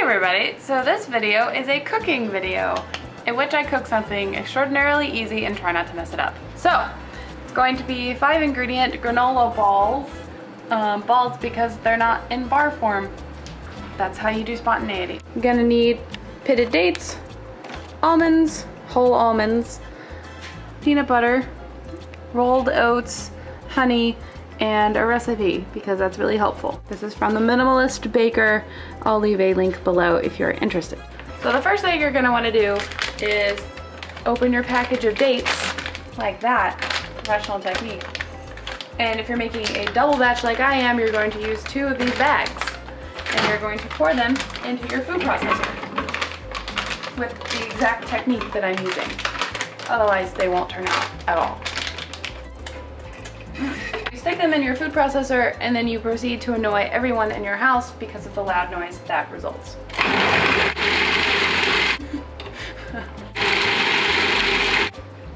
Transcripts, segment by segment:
everybody, so this video is a cooking video in which I cook something extraordinarily easy and try not to mess it up. So, it's going to be 5 ingredient granola balls. Balls because they're not in bar form. That's how you do spontaneity. I'm gonna need pitted dates, almonds, whole almonds, peanut butter, rolled oats, honey, and a recipe because that's really helpful. This is from the Minimalist Baker. I'll leave a link below if you're interested. So the first thing you're gonna wanna do is open your package of dates like that, professional technique. And if you're making a double batch like I am, you're going to use 2 of these bags and you're going to pour them into your food processor with the exact technique that I'm using. Otherwise they won't turn out at all. You stick them in your food processor and then you proceed to annoy everyone in your house because of the loud noise that results.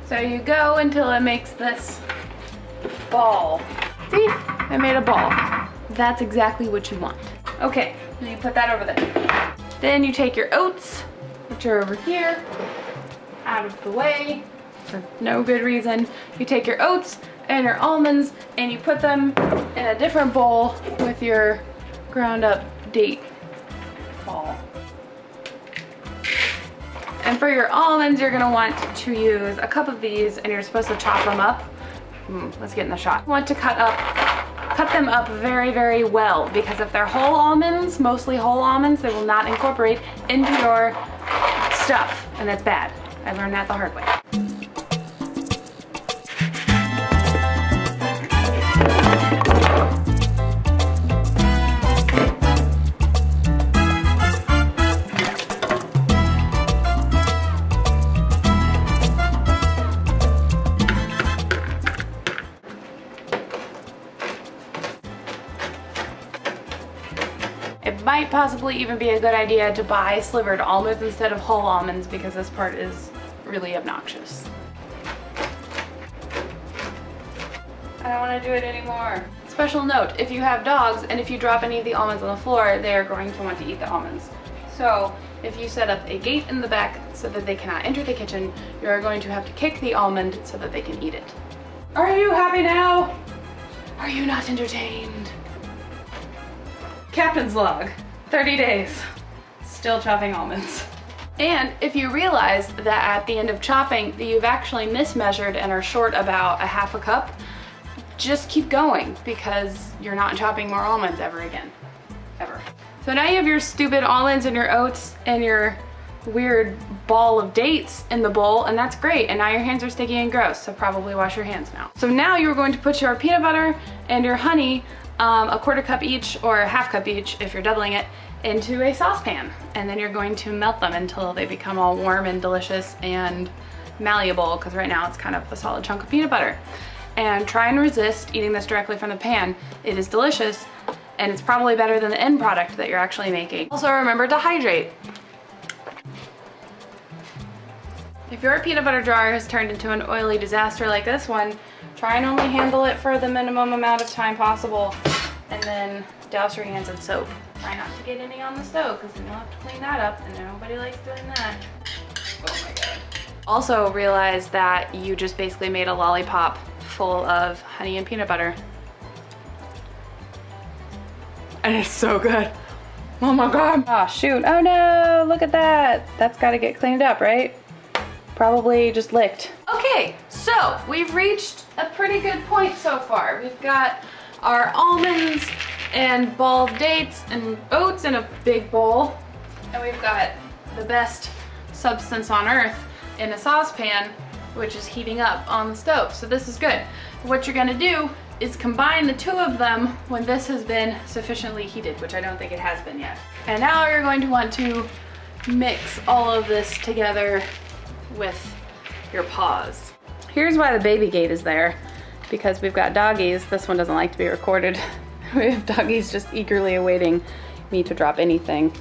So you go until it makes this ball. See? I made a ball. That's exactly what you want. Okay, then you put that over there. Then you take your oats, which are over here, out of the way for no good reason. You take your oats and your almonds and you put them in a different bowl with your ground up date ball. And for your almonds, you're gonna want to use a cup of these and you're supposed to chop them up. Let's get in the shot. You want to cut them up very, very well because if they're whole almonds, mostly whole almonds, they will not incorporate into your stuff and that's bad. I learned that the hard way. It might possibly even be a good idea to buy slivered almonds instead of whole almonds because this part is really obnoxious. I don't want to do it anymore. Special note, if you have dogs and if you drop any of the almonds on the floor, they are going to want to eat the almonds. So if you set up a gate in the back so that they cannot enter the kitchen, you are going to have to kick the almond so that they can eat it. Are you happy now? Are you not entertained? Captain's log, 30 days, still chopping almonds. And if you realize that at the end of chopping that you've actually mismeasured and are short about a half a cup, just keep going because you're not chopping more almonds ever again, ever. So now you have your stupid almonds and your oats and your weird ball of dates in the bowl and that's great. And now your hands are sticky and gross, so probably wash your hands now. So now you're going to put your peanut butter and your honey, a 1/4 cup each or 1/2 cup each if you're doubling it, into a saucepan. And then you're going to melt them until they become all warm and delicious and malleable because right now it's kind of a solid chunk of peanut butter. And try and resist eating this directly from the pan. It is delicious and it's probably better than the end product that you're actually making. Also remember to hydrate. If your peanut butter jar has turned into an oily disaster like this one, try and only handle it for the minimum amount of time possible and then douse your hands in soap. Try not to get any on the stove because then you'll have to clean that up and nobody likes doing that. Oh my god. Also realize that you just basically made a lollipop full of honey and peanut butter. And it's so good. Oh my god. Oh shoot, oh no, look at that. That's gotta get cleaned up, right? Probably just licked. Okay, so we've reached a pretty good point so far. We've got our almonds and balled dates and oats in a big bowl. And we've got the best substance on earth in a saucepan, which is heating up on the stove. So this is good. What you're gonna do is combine the 2 of them when this has been sufficiently heated, which I don't think it has been yet. And now you're going to want to mix all of this together with your paws. Here's why the baby gate is there. Because we've got doggies. This one doesn't like to be recorded. We have doggies just eagerly awaiting me to drop anything.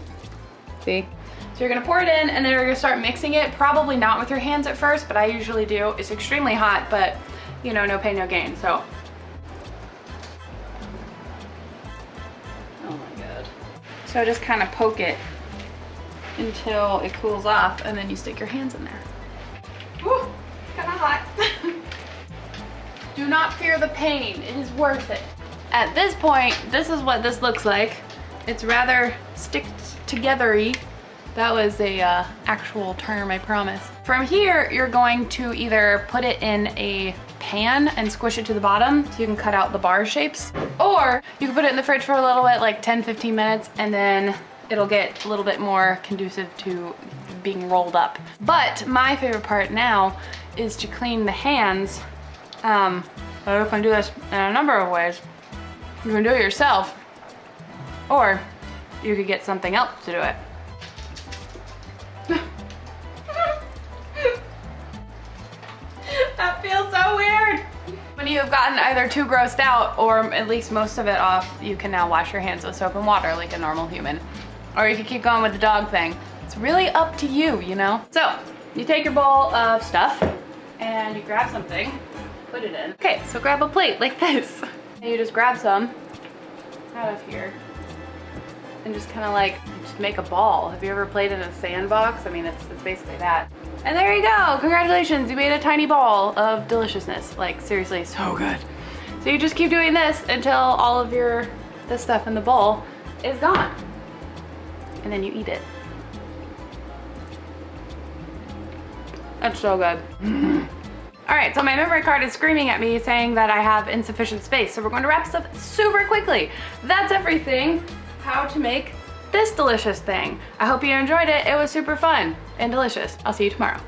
See? So you're gonna pour it in and then you're gonna start mixing it. Probably not with your hands at first, but I usually do. It's extremely hot, but you know, no pain, no gain, so. Oh my god. So just kind of poke it until it cools off, and then you stick your hands in there. Woo, kinda hot. Do not fear the pain, it is worth it. At this point, this is what this looks like. It's rather stick-together-y. That was a actual term, I promise. From here, you're going to either put it in a pan and squish it to the bottom so you can cut out the bar shapes, or you can put it in the fridge for a little bit, like 10-15 minutes, and then it'll get a little bit more conducive to being rolled up. But my favorite part now is to clean the hands. You can do this in a number of ways. You can do it yourself, or you could get something else to do it. That feels so weird. When you have gotten either too grossed out or at least most of it off, you can now wash your hands with soap and water like a normal human. Or you can keep going with the dog thing. It's really up to you, you know? So, you take your bowl of stuff and you grab something, put it in. Okay, so grab a plate like this. And you just grab some out of here and just kind of like, just make a ball. Have you ever played in a sandbox? I mean, it's basically that. And there you go, congratulations, you made a tiny ball of deliciousness. Like, seriously, so good. So you just keep doing this until all of this stuff in the bowl is gone. And then you eat it. That's so good. All right, so my memory card is screaming at me saying that I have insufficient space, so we're going to wrap this up super quickly. That's everything. How to make this delicious thing. I hope you enjoyed it. It was super fun and delicious. I'll see you tomorrow.